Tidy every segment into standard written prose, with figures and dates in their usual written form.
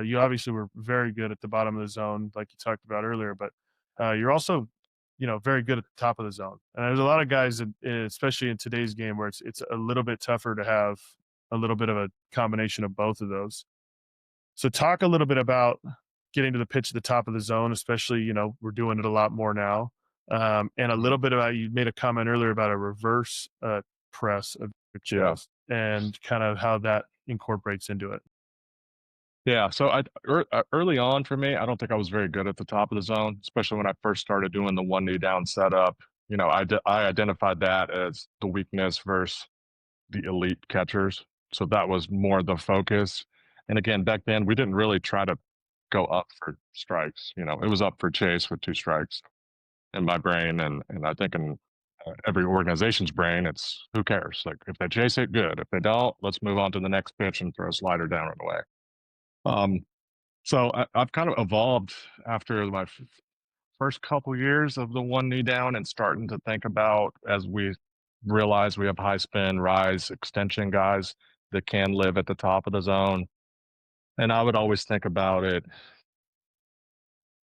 You obviously were very good at the bottom of the zone, like you talked about earlier, but you're also, very good at the top of the zone. And there's a lot of guys, especially in today's game, where it's a little bit tougher to have a little bit of a combination of both of those. So talk a little bit about getting to the pitch at the top of the zone, especially, we're doing it a lot more now. And a little bit about, you made a comment earlier about a reverse press of your Yeah. chest and kind of how that incorporates into it. Yeah, so early on for me, I don't think I was very good at the top of the zone, especially when I first started doing the one knee down setup. I identified that as the weakness versus the elite catchers. So that was more the focus. And again, back then we didn't really try to go up for strikes. It was up for chase with two strikes in my brain, and I think in every organization's brain, it's who cares? Like if they chase it, good. If they don't, let's move on to the next pitch and throw a slider down and away. Um, so I've kind of evolved after my first couple years of the one knee down and starting to think about as we realize we have high spin, rise, extension guys that can live at the top of the zone. And I would always think about it,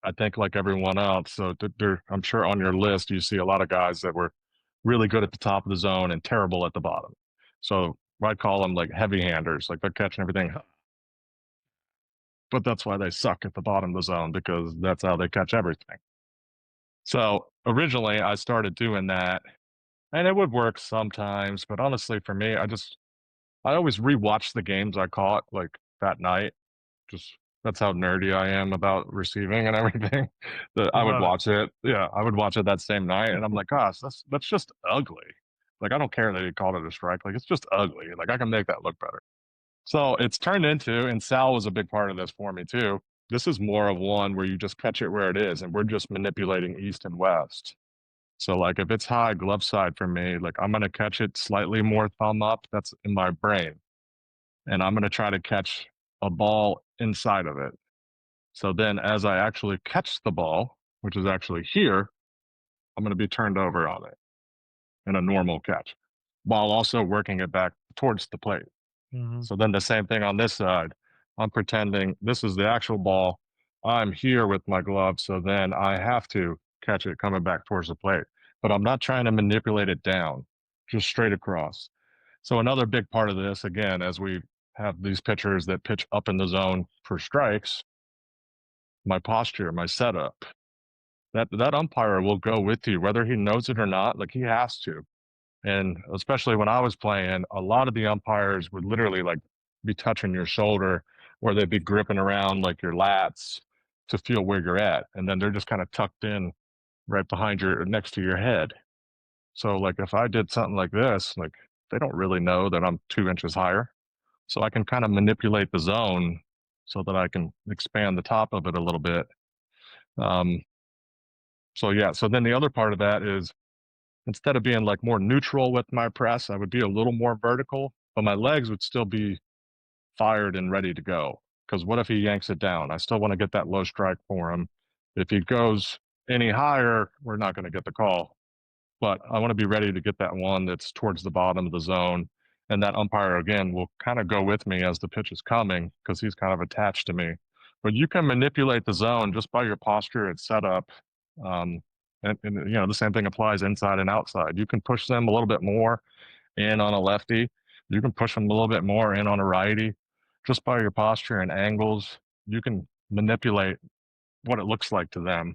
I think like everyone else. So I'm sure on your list, you see a lot of guys that were really good at the top of the zone and terrible at the bottom. So I call them like heavy handers, like they're catching everything, but that's why they suck at the bottom of the zone because that's how they catch everything. So originally, I started doing that, and it would work sometimes. But honestly, for me, I always rewatch the games I caught like that night. Just that's how nerdy I am about receiving and everything. That I would Love it. watch it. Yeah, I would watch it that same night, and I'm like, gosh, that's just ugly. Like I don't care that he called it a strike. Like it's just ugly. Like I can make that look better. So it's turned into, and Sal was a big part of this for me too. This is more of one where you just catch it where it is, and we're just manipulating east and west. So like if it's high glove side for me, like I'm gonna catch it slightly more thumb up. That's in my brain. And I'm gonna try to catch a ball inside of it. So then as I actually catch the ball, which is actually here, I'm gonna be turned over on it in a normal catch, while also working it back towards the plate. Mhm. So then the same thing on this side. I'm pretending this is the actual ball. I'm here with my glove, so then I have to catch it coming back towards the plate. But I'm not trying to manipulate it down, just straight across. So another big part of this, again, as we have these pitchers that pitch up in the zone for strikes, my posture, my setup, that umpire will go with you, whether he knows it or not. Like he has to. And especially when I was playing, a lot of the umpires would literally like be touching your shoulder or they'd be gripping around like your lats to feel where you're at. And then they're just kind of tucked in right behind your next to your head. So like if I did something like this, like they don't really know that I'm 2 inches higher. So I can kind of manipulate the zone so that I can expand the top of it a little bit. Um, so yeah, so then the other part of that is instead of being like more neutral with my press, I would be a little more vertical, but my legs would still be fired and ready to go. Because what if he yanks it down? I still want to get that low strike for him. If he goes any higher, we're not going to get the call. But I want to be ready to get that one that's towards the bottom of the zone. And that umpire, again, will kind of go with me as the pitch is coming because he's kind of attached to me. But you can manipulate the zone just by your posture and setup. Um, and the same thing applies inside and outside. You can push them a little bit more in on a lefty. You can push them a little bit more in on a righty. Just by your posture and angles, you can manipulate what it looks like to them.